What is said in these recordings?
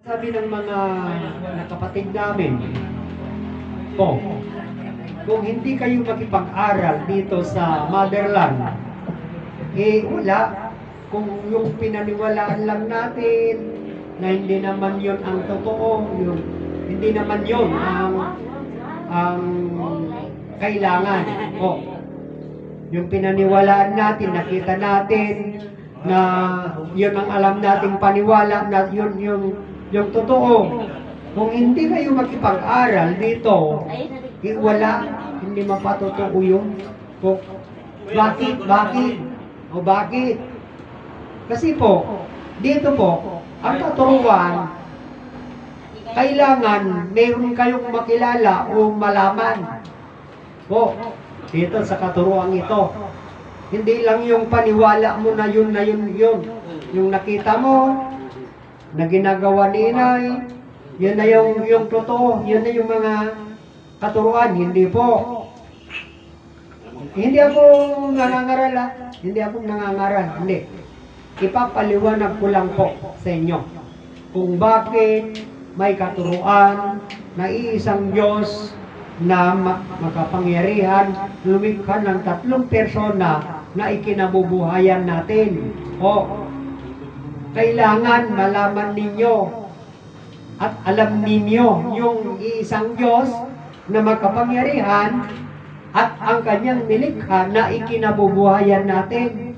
Sabi ng mga kapatid namin, kung hindi kayo makipag-aral dito sa motherland, wala. Kung yung pinaniwalaan lang natin na hindi naman yon ang totoo, hindi naman yon ang kailangan. Yung pinaniwalaan natin, nakita natin na yun ang alam nating paniwala, na yun yung totoo. Kung hindi kayo makipag-aral dito, wala, hindi mapatotoo yun. Bakit? Bakit? Kasi dito ang katuruan, kailangan meron kayong makilala o malaman. Dito sa katuruan ito. Hindi lang yung paniwala mo na yun. Yung nakita mo, na ginagawa ni inay, yun na yung totoo, yun na yung mga katuruan. Hindi po. Hindi ako nangangaral. Hindi. Ipapaliwanag ko lang po sa inyo kung bakit may katuruan na iisang Diyos na makapangyarihan, lumikha ng 3 persona na ikinabubuhayan natin. Kailangan malaman ninyo at alam ninyo yung iisang Diyos na makapangyarihan at ang kanyang nilikha na ikinabubuhayan natin.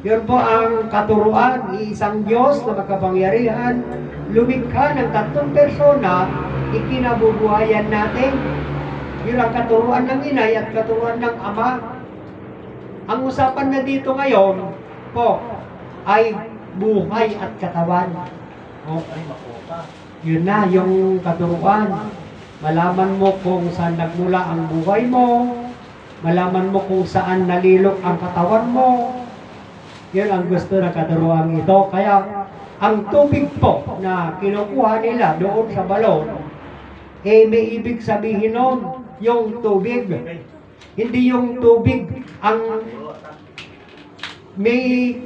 Yun po ang katuruan, iisang Diyos na makapangyarihan, lumikha ng 3 persona, ikinabubuhayan natin. Yun ang katuruan ng inay at katuruan ng ama. Ang usapan na dito ngayon ay buhay at katawan. Yun na yung katuruan. Malaman mo kung saan nagmula ang buhay mo, malaman mo kung saan nalilok ang katawan mo. Yun ang gusto ng katuruan ito. Kaya ang tubig na kinukuha nila doon sa balon, may ibig sabihin nun, yung tubig. Hindi yung tubig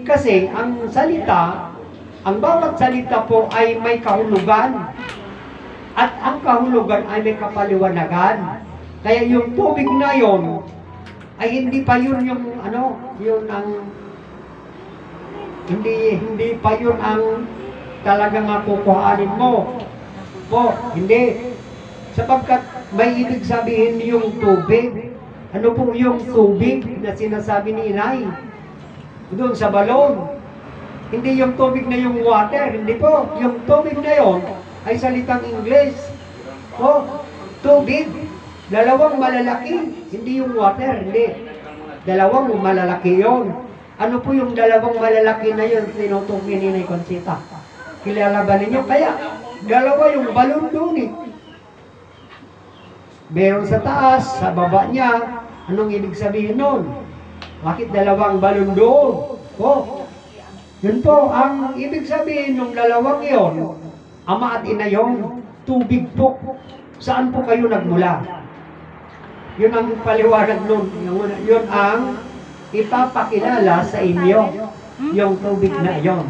kasi ang salita, ang bawat salita ay may kahulugan. At ang kahulugan ay may kapaliwanagan. Kaya yung tubig na yon ay hindi pa yun hindi pa yun ang talagang kukuhanin mo. Hindi. Sapagkat may ibig sabihin yung tubig. Ano po yung tubig na sinasabi ni inay? Doon sa balon. Hindi yung tubig na yung water. Hindi po. Yung tubig na yon ay salitang English. Tubig. Dalawang malalaki. Hindi yung water. Hindi. Dalawang malalaki yon. Ano po yung dalawang malalaki na yun tinutukoy ni Inay Conchita? Kilala ba ninyo? Kaya, dalawa yung balon doon Meron sa taas, sa baba niya. Anong ibig sabihin nun? Bakit dalawang balon doon? Yun po, ang ibig sabihin ng dalawang yon, ama at ina yung tubig po. Saan po kayo nagmula? Yun ang paliwanag nun. Yun ang ipapakilala sa inyo, yung tubig na yon.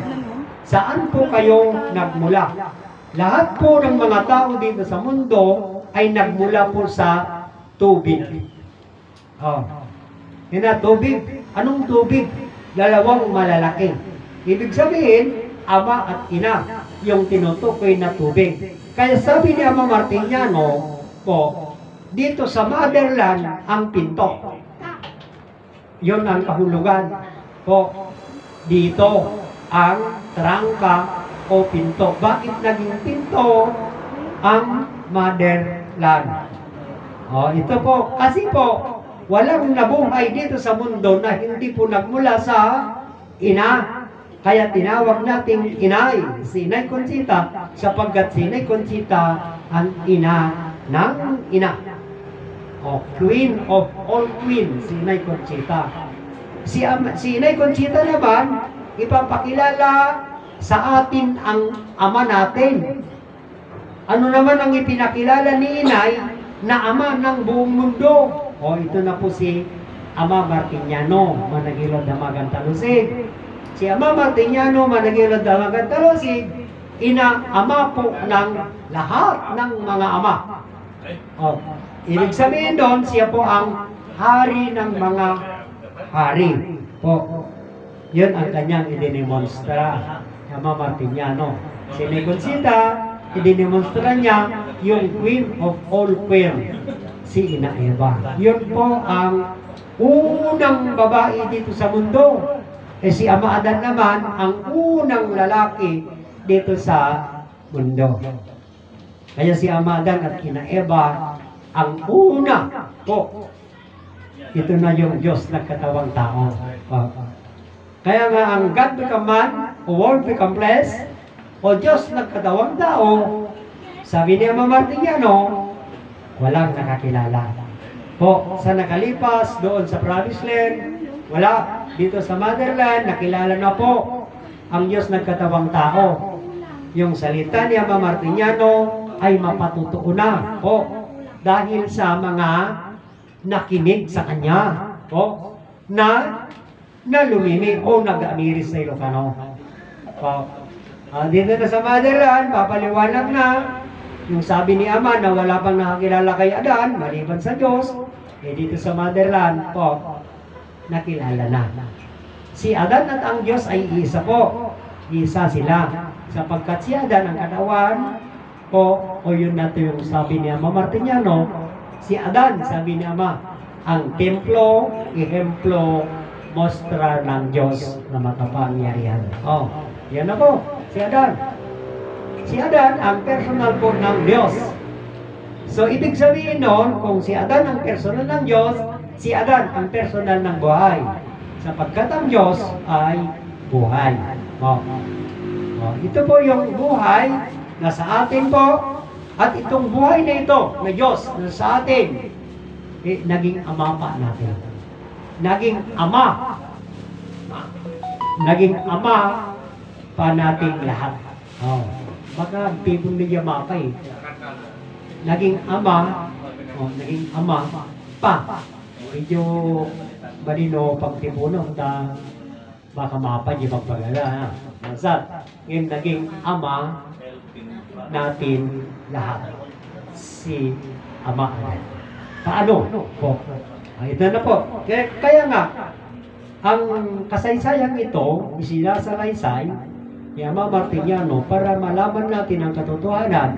Saan po kayo nagmula? Lahat po ng mga tao dito sa mundo ay nagmula po sa tubig. Yun na, tubig. Anong tubig? Dalawang malalaki. Ibig sabihin, ama at ina, yung tinutukoy na tubig. Kaya sabi ni Ama Martiniano dito sa motherland ang pinto. Yun ang kahulugan. Dito ang trangka o pinto. Bakit naging pinto ang motherland? Ito kasi walang nabuhay dito sa mundo na hindi po nagmula sa ina. Kaya tinawag nating inay, si Inay Conchita, sapagkat si Inay Conchita ang ina ng ina. Queen of all queens, si Inay Conchita. Si Inay Conchita naman, ipapakilala sa atin ang ama natin. Ano naman ang ipinakilala ni Inay na ama ng buong mundo? Ito na po si Ama Martiniano, Managilod Damagan Talusig. Si Ama Martiniano, Managilod Damagan Talusig, Ama po ng lahat ng mga ama. Oh, ibig sabihin doon, siya po ang hari ng mga hari. Po, yun ang kanyang idinimonstra. Ama Martiniano. Sinikonsida, idinimonstra niya yung queen of all queen, si Ina Eva. Yun po ang unang babae dito sa mundo. Si Ama Adan naman, ang unang lalaki dito sa mundo. Kaya si Ama Adan at Ina Eva, ang una po. Ito na yung Diyos nagkatawang tao. Kaya nga ang God become man, o world become flesh, o Diyos nagkatawang tao, sabi ni Ama Martiniano, walang nakakilala. Po, sa nakalipas doon sa Promised Land, wala. Dito sa Motherland, nakilala na po ang Diyos nagkatawang tao. Yung salita ni Ama Martiniano ay mapatutuo na po dahil sa mga nakinig sa kanya po na lumimi o nag-amiris sa Ilocano. Po, dito na sa Motherland, papaliwanag na yung sabi ni Ama na wala pang nakakilala kay Adan, maliban sa Diyos, dito sa Motherland po, nakilala na. Si Adan at ang Diyos ay isa po. Isa sila. Sapagkat si Adan ang katawan po, o yun na ito yung sabi ni Ama Martiniano, si Adan, sabi ni Ama, ang templo, ihemplo, mostra ng Diyos na makapangyarihan. Oh, yan na po, si Adan. Si Adan ang personal po ng Diyos. So, ibig sabihin noon, kung si Adan ang personal ng Diyos, si Adan ang personal ng buhay. Sapagkat ang Diyos ay buhay. Oh. Oh, ito po yung buhay na sa atin po, at itong buhay na ito, na Diyos, na sa atin, naging ama pa natin. Naging ama. Naging ama pa nating lahat. Oh. Baka tipong niya mapa eh. Naging ama, naging ama pa. Medyo balino pagtipuno, baka mapa niya magpagala. Masat, yung naging ama natin lahat. Si Ama Adan. Paano? Po. Ito na po. Kaya nga, ang kasaysayan ito, isinasalaysay ni Ama Martiniano para malaman natin ang katotohanan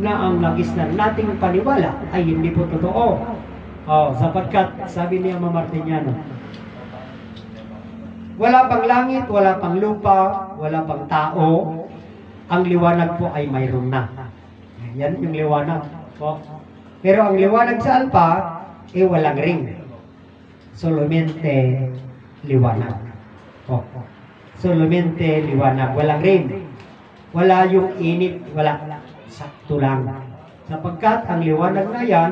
na ang nagisnan nating paniwala ay hindi po totoo. Sapagkat sabi ni Ama Martiniano, wala pang langit, wala pang lupa, wala pang tao, ang liwanag po ay mayroon na. Yan yung liwanag po. Pero ang liwanag sa alpa, walang ring. Solamente liwanag. Po. Solamente liwanag. Walang ring. Wala yung init, wala. Sakto lang. Sapagkat ang liwanag na yan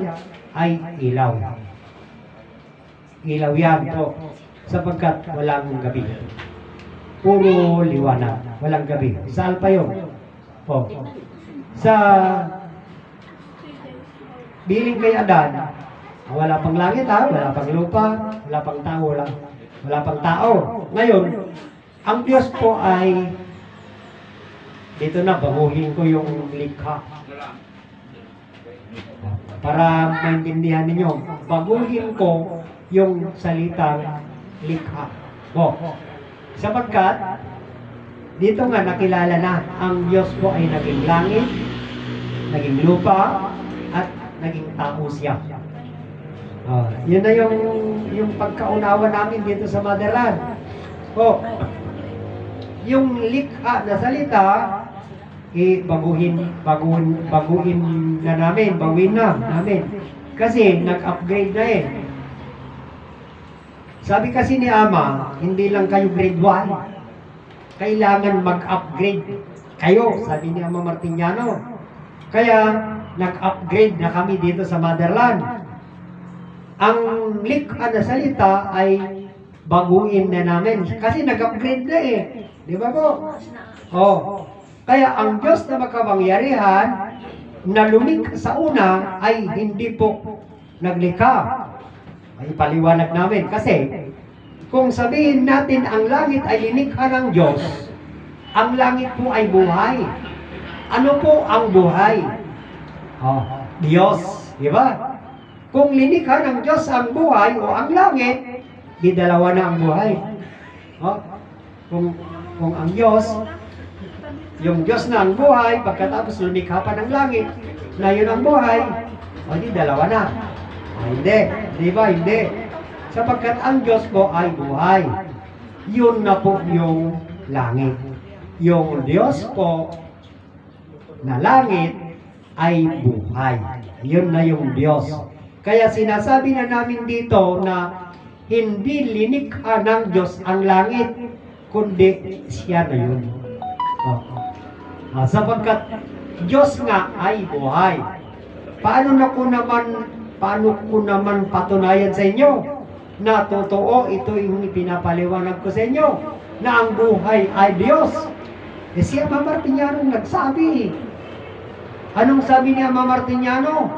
ay ilaw. Ilaw yan po. Sapagkat walang gabi. Puro liwanag. Walang gabi. Sa alpa yun. Po. Sa biling kay Adan, wala pang langit wala pang lupa, wala pang tao, wala pang tao. Ngayon, ang Diyos po ay, dito na, baguhin ko yung likha. Para maintindihan ninyo, baguhin ko yung salitang likha. Sapagkat, dito nga nakilala na, ang Diyos po ay naging langit, naging lupa, at naging tao siya. Yun na yung pagkaunawa namin dito sa Motherland. Yung likha na salita, baguhin na namin. Kasi nag-upgrade na eh. Sabi kasi ni Ama, hindi lang kayo grade 1. Kailangan mag-upgrade kayo, sabi ni Ama Martiniano. Kaya, nag-upgrade na kami dito sa Motherland. Ang likha na salita ay baguhin na namin. Kasi nag-upgrade na eh. Di ba po? Kaya ang Diyos na makapangyarihan na lumikha sa una ay hindi po naglikha. Ay paliwanag namin. Kasi kung sabihin natin ang langit ay linikha ng Diyos, ang langit po ay buhay. Ano po ang buhay? Oh, Diyos, di ba? Kung linikha ng Diyos ang buhay o ang langit, di dalawa na ang buhay. Oh, kung ang Diyos, yung Diyos na ang buhay, pagkatapos lumikha pa ng langit, na yun ang buhay, o di dalawa na. Hindi, di ba? Hindi. Sapagkat ang Diyos po ay buhay. Yun na po yung langit. Yung Diyos po na langit ay buhay. Yun na yung Diyos. Kaya sinasabi na namin dito na hindi linikha ng Diyos ang langit, kundi siya na yun. Sapagkat Diyos nga ay buhay. Paano ko naman patunayan sa inyo na totoo ito yung pinapaliwanag ko sa inyo na ang buhay ay Diyos? Si Ama Martiniano nagsabi. Anong sabi ni Ama Martiniano?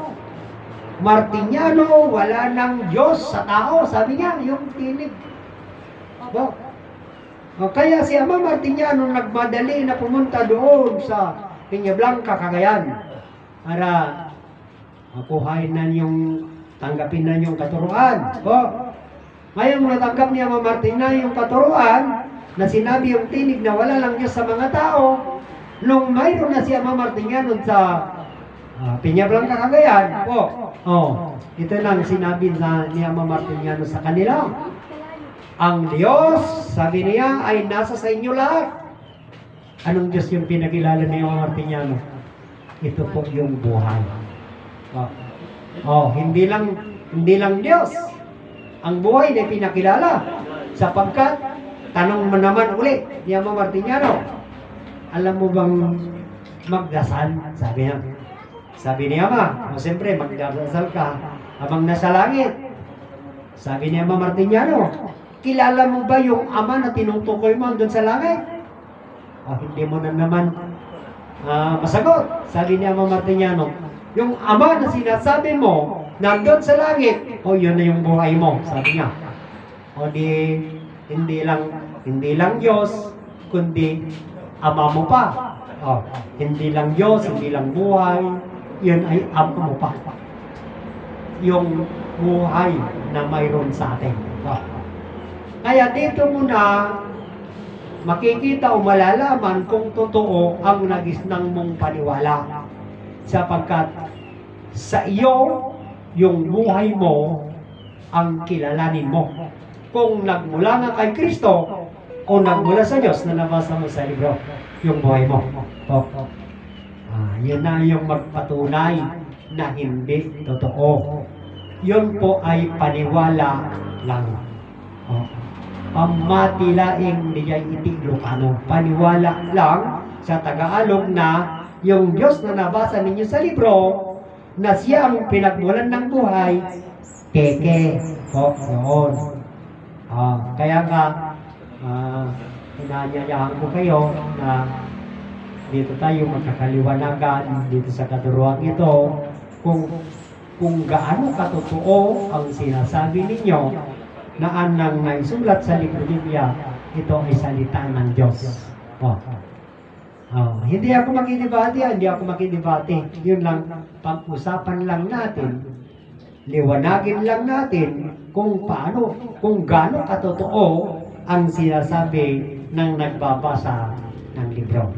Martiniano, wala ng Diyos sa tao. Sabi niya, yung tinig. Kaya si Ama Martiniano nagmadali na pumunta doon sa Peña Blanca, Cagayan, para makuhain na yung, tanggapin na yung katuruan. Ngayon natanggap ni Ama Martiniano yung katuruan na sinabi yung tinig na wala lang Diyos sa mga tao. Nung mayroon na si Ama Martiniano sa Peña Blanca, Cagayan, ito lang sinabi ni Ama Martiniano sa kanila. Ang Diyos, sabi niya, ay nasa sa inyo lahat. Anong Diyos yung pinakilala ni Ama Martiniano? Ito po yung buhay. Hindi lang Diyos. Ang buhay na pinakilala. Sapagkat, tanong mo naman uli ni Ama Martiniano, alam mo bang magdasal? Sabi niya. Sabi ni Ama, siyempre magdasal ka habang nasa langit. Sabi ni Ama Martiniano, kilala mo ba yung Ama na tinutukoy mo doon sa langit? Hindi mo na naman masagot. Sabi ni Ama Martiniano, yung Ama na sinasabi mo nandun sa langit, yun na yung buhay mo. Sabi niya. Hindi lang Diyos, kundi Ama mo pa. Hindi lang Diyos, hindi lang buhay, yun ay Ama mo pa. Yung buhay na mayroon sa atin. Kaya dito muna makikita o malalaman kung totoo ang nagisnang mong paniwala. Sapagkat sa iyo, yung buhay mo ang kilalanin mo. Kung nagmula nga kay Kristo o nagmula sa Diyos na nabasa mo sa libro, yung buhay mo. Yun na yung magpatunay na hindi totoo. Yun po ay paniwala lang. Pamatilaing niya'y iti Ilocano. Paniwala lang sa Tagalog na yung Diyos na nabasa ninyo sa libro na siya ang pinagmulan ng buhay, keke po noon. Kaya nga, inanyayahan ko kayo na dito tayo magkakaliwanagan dito sa katuruan ito kung gaano katotoo ang sinasabi ninyo na anang naisulat sa libro Biblia, ito ay salita ng Diyos. Hindi ako makidebate. Yun lang, pag-usapan lang natin, liwanagin lang natin kung gaano katotoo ang sinasabi ng nagbabasa ng libro.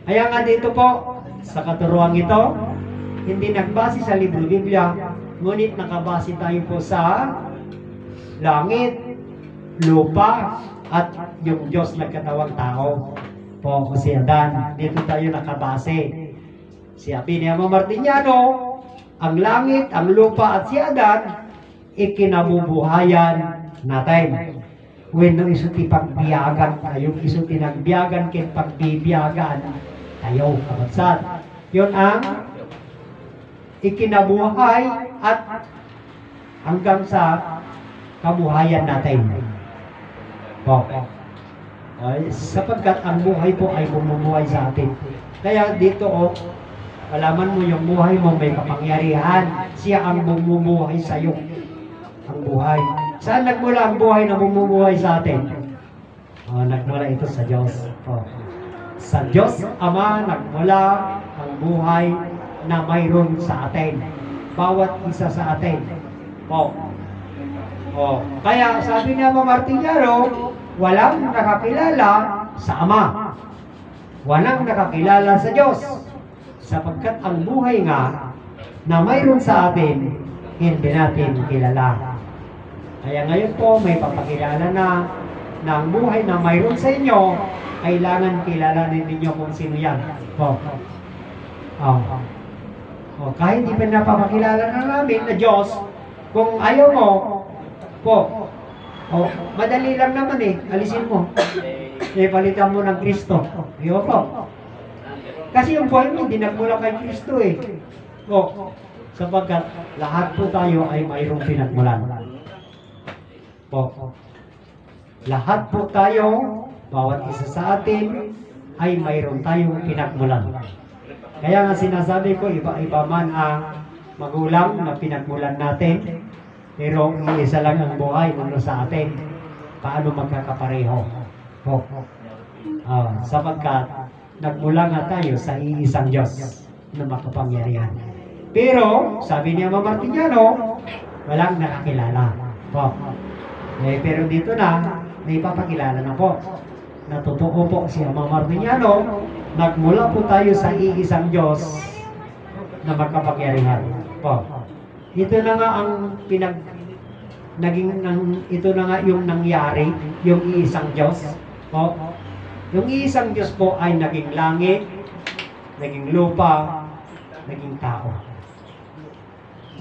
Kaya nga dito po, sa katuruan ito, hindi nagbase sa libro Biblia, ngunit nakabase tayo po sa langit, lupa, at yung Diyos nagkatawang tao. Si Adan, dito tayo nakabase. Sabi ni Ama Martiniano, ang langit, ang lupa at si Adan, ikinabubuhayan natin. When isuti pagbiyagan tayo, isuti nagbiyagan kay pagbibiyagan tayo, kabatsat. Yun ang ikinabuhay at hanggang sa kabuhayan natin. Sapagkat ang buhay po ay bumubuhay sa atin. Kaya dito, alaman mo yung buhay mo may kapangyarihan. Siya ang bumubuhay sa iyo. Ang buhay. Saan nagmula ang buhay na bumubuhay sa atin? Nagmula ito sa Diyos. Sa Diyos Ama nagmula ang buhay na mayroon sa atin. Bawat isa sa atin. Kaya sabi ni Ama Martillano, walang nakakilala sa Ama. Walang nakakilala sa Diyos. Sapagkat ang buhay nga na mayroon sa atin, hindi natin kilala. Kaya ngayon po, may papakilala na ang buhay na mayroon sa inyo, kailangan kilalanin ninyo kung sino yan. Kahit di pa napapakilala na namin na Diyos, kung ayaw mo, madali lang naman alisin mo. Palitan mo ng Kristo. Kasi yung buhay mo, hindi nagmula kay Kristo sapagkat lahat po tayo ay mayroong pinagmulan. Lahat po tayo, bawat isa sa atin, ay mayroon tayong pinagmulan. Kaya nga sinasabi ko, iba-iba man ang magulang na pinagmulan natin, pero isa lang ang buhay sa atin. Paano magkakapareho? Sapagkat nagmula nga tayo sa iisang Diyos na makapangyarihan. Pero, sabi ni Ama Martillano, walang nakakilala. Pero dito na, may papakilala na po. Natotoo po si Ama Martillano, nagmula po tayo sa iisang Diyos na makapangyarihan. Ito na nga ang ito na nga yung nangyari, yung iisang Diyos. Yung iisang Diyos po ay naging langit, naging lupa, naging tao.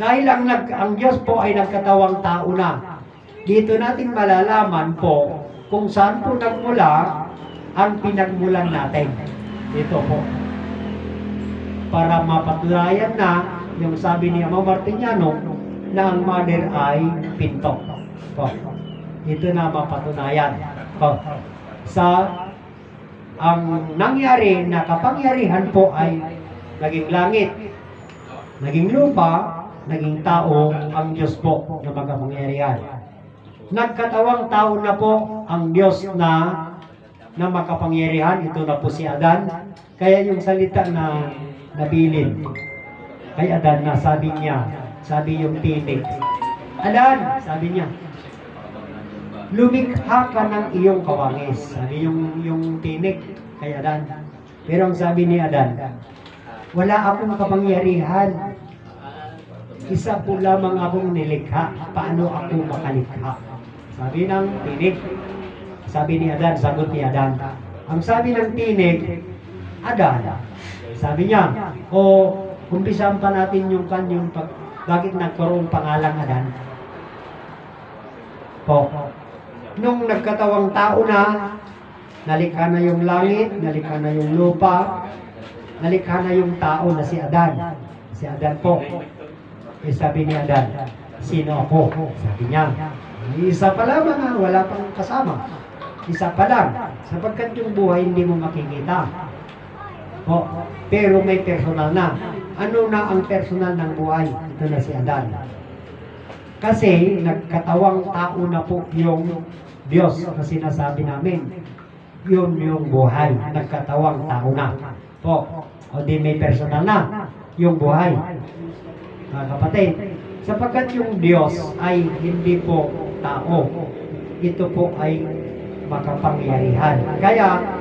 Dahil ang Diyos po ay nagkatawang tao na. Dito natin malalaman po kung saan po nagmula ang pinagmulan natin. Ito po. Para mapatunayan na yung sabi ni Ama Martillano na ang mother ay pinto. Ito na mapatunayan. Ang nangyari na kapangyarihan po ay naging langit, naging lupa, naging tao, ang Diyos po na makapangyarihan. Nagkatawang tao na po ang Diyos na makapangyarihan. Ito na po si Adan. Kaya yung salita na nabilin kay Adan na sabi yung tinig, Adan, sabi niya, lumikha ka ng iyong kawangis. Sabi yung tinig kay Adan. Pero ang sabi ni Adan, wala akong kapangyarihan. Isa po lamang akong nilikha. Paano ako makalikha? Sabi ng tinig. Sabi ni Adan, sagot ni Adan. Ang sabi ng tinig, Adan, sabi niya, umpisahan pa natin yung bakit nagkaroon pangalang Adan? Nung nagkatawang tao na, nalikha na yung langit, nalikha na yung lupa, nalikha na yung tao na si Adan. Si Adan po. Sabi ni Adan, sino ako? Sabi niya, isa pa lamang, wala pang kasama. Isa pa lang, sapagkat yung buhay hindi mo makikita. Pero may personal na. Ano na ang personal ng buhay? Ito na si Adan. Kasi nagkatawang tao na po yung Diyos na sinasabi namin. Yun yung buhay. Nagkatawang tao na. O di may personal na yung buhay. Mga kapatid, sapagkat yung Diyos ay hindi po tao. Ito po ay makapangyarihan. Kaya,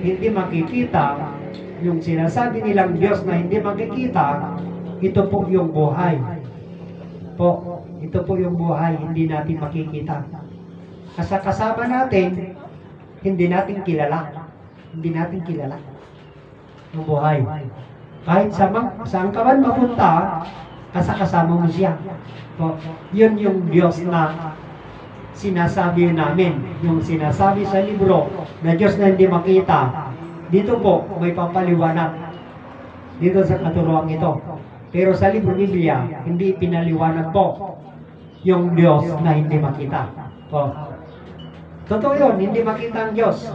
hindi makikita yung sinasabi nilang Diyos na hindi makikita, ito po yung buhay. Ito po yung buhay, hindi natin makikita. Kasama natin, hindi natin kilala. Hindi natin kilala yung buhay. Kahit saan ka man mapunta, kasama mo siya. Yun yung Diyos na sinasabi namin. Yung sinasabi sa libro na Diyos na hindi makita. Dito po, may papaliwanag. Dito sa katuruan ito. Pero sa libro Biblia, hindi pinaliwanag po yung Diyos na hindi makita. Totoo yun, hindi makita ang Diyos.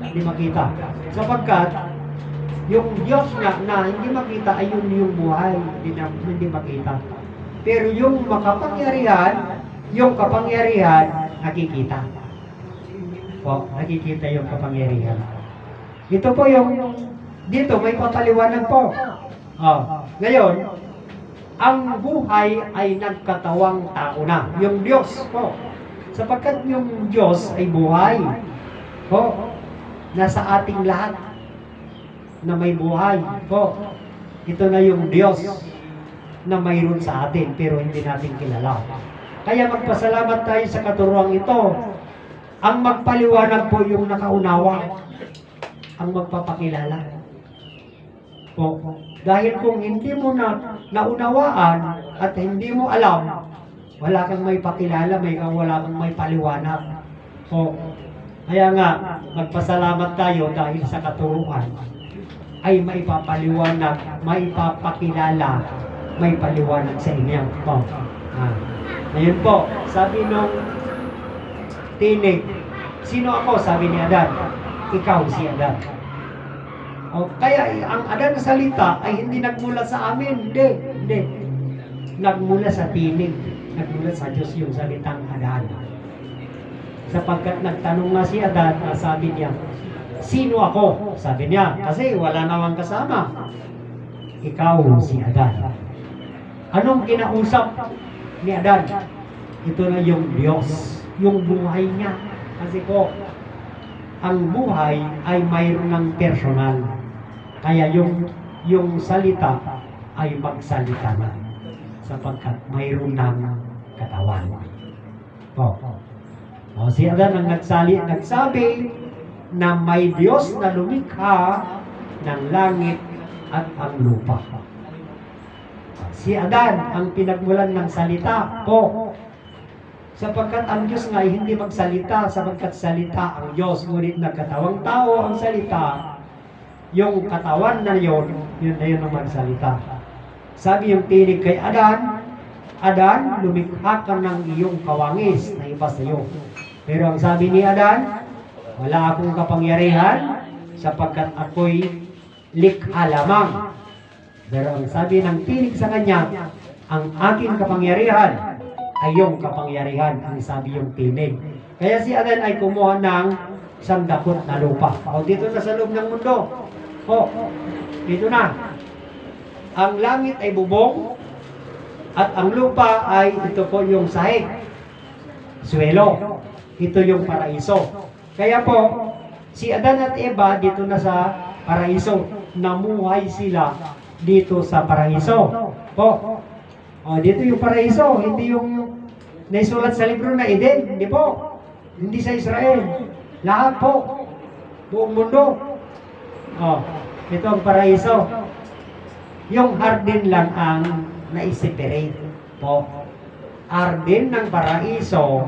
Hindi makita. Sapagkat, yung Diyos nga na hindi makita ay yun yung buhay, hindi makita. Pero yung yung kapangyarihan, nakikita. Nakikita yung kapangyarihan. Ito po yung, dito may papaliwanag po. Ngayon, ang buhay ay nagkatawang tao na. Yung Diyos po. Sapagkat yung Diyos ay buhay. Po. Nasa ating lahat na may buhay. Po. Ito na yung Diyos na mayroon sa atin pero hindi natin kilala. Kaya magpasalamat tayo sa katuruang ito. Ang magpaliwanag po yung nakaunawa. Ang magpapakilala. Po. Dahil kung hindi mo na naunawaan at hindi mo alam, wala kang may pakilala, wala kang may paliwanag. Po. Kaya nga, magpasalamat tayo dahil sa katuruan ay maipapaliwanag, maipapakilala, may paliwanag sa inyo. Po. Ngayon po, sabi nung tinig, sino ako? Sabi ni Adan, ikaw si Adan. Kaya ang Adan na salita ay hindi nagmula sa amin. Hindi. Nagmula sa tinig. Nagmula sa Diyos yung salitang Adan. Sapagkat nagtanong nga si Adan, sabi niya, sino ako? Sabi niya, kasi wala namang kasama. Ikaw si Adan. Anong kinausap ni Adan? Ito na yung Diyos. Yung buhay niya. Kasi po, ang buhay ay mayroon ng personal. Kaya yung salita ay magsalita na sapagkat mayroon ng katawan. Si Adan ang nagsabi na may Diyos na lumikha ng langit at ang lupa. Si Adan ang pinagmulan ng salita po. Sapagkat ang Diyos nga ay hindi magsalita sapagkat salita ang Diyos. Ngunit nagkatawang tao ang salita. Yung katawan na yun na yun ang magsalita. Sabi yung tinig kay Adan, Adan, lumikha ka ng iyong kawangis na iba sa iyo. Pero ang sabi ni Adan, wala akong kapangyarihan sapagkat ako'y likha lamang. Pero ang sabi ng tinig sa kanya, ang aking kapangyarihan ay yung kapangyarihan, ang sabi yung tinig. Kaya si Adan ay kumuha ng sandakot na lupa. Dito na sa loob ng mundo. Dito na. Ang langit ay bubong at ang lupa ay ito po yung sahig. Suwelo. Ito yung paraiso. Kaya po, si Adan at Eva dito na sa paraiso. Namuhay sila dito sa paraiso. Dito yung paraiso, hindi yung naisulat sa libro na Eden. Hindi po. Hindi sa Israel. Lahat po. Buong mundo. Ito ang paraiso. Yung hardin lang ang naiseparate po. Hardin ng paraiso,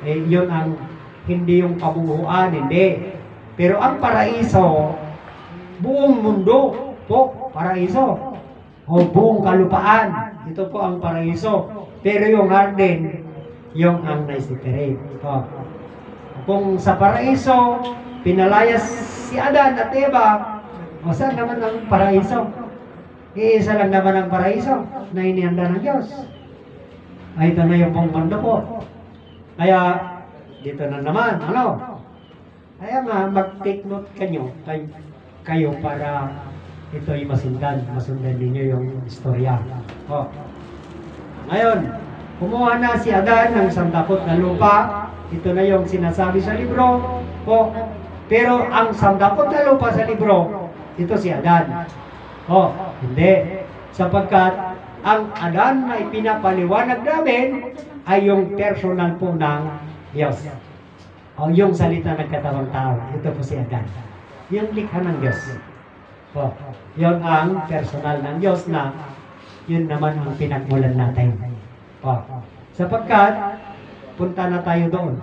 yun ang hindi yung kabuuan, hindi. Pero ang paraiso, buong mundo po, paraiso. Buong kalupaan. Ito po ang paraiso. Pero yung hardin, yung ang naiseparate po. Kung sa paraiso, pinalayas si Adan at Eva, saan naman ang paraiso? Iisa lang naman ang paraiso na inihanda ng Diyos. Ito na yung buong mundo po. Kaya, dito na naman, Kaya nga, mag-take note kayo para ito'y masundan ninyo yung istorya. Ngayon, kumuha na si Adan ng sandakot na lupa. Ito na yung sinasabi sa libro. Pero ang sandakot na lupa sa libro, ito si Adan. Hindi. Sapagkat ang Adan na ipinapaliwanag namin ay yung personal po ng Diyos. Yung salita ng katawang tao. Ito po si Adan. Yung likha ng Diyos. Yun ang personal ng Diyos na yun naman ang pinagmulan natin. Sapagkat punta na tayo doon.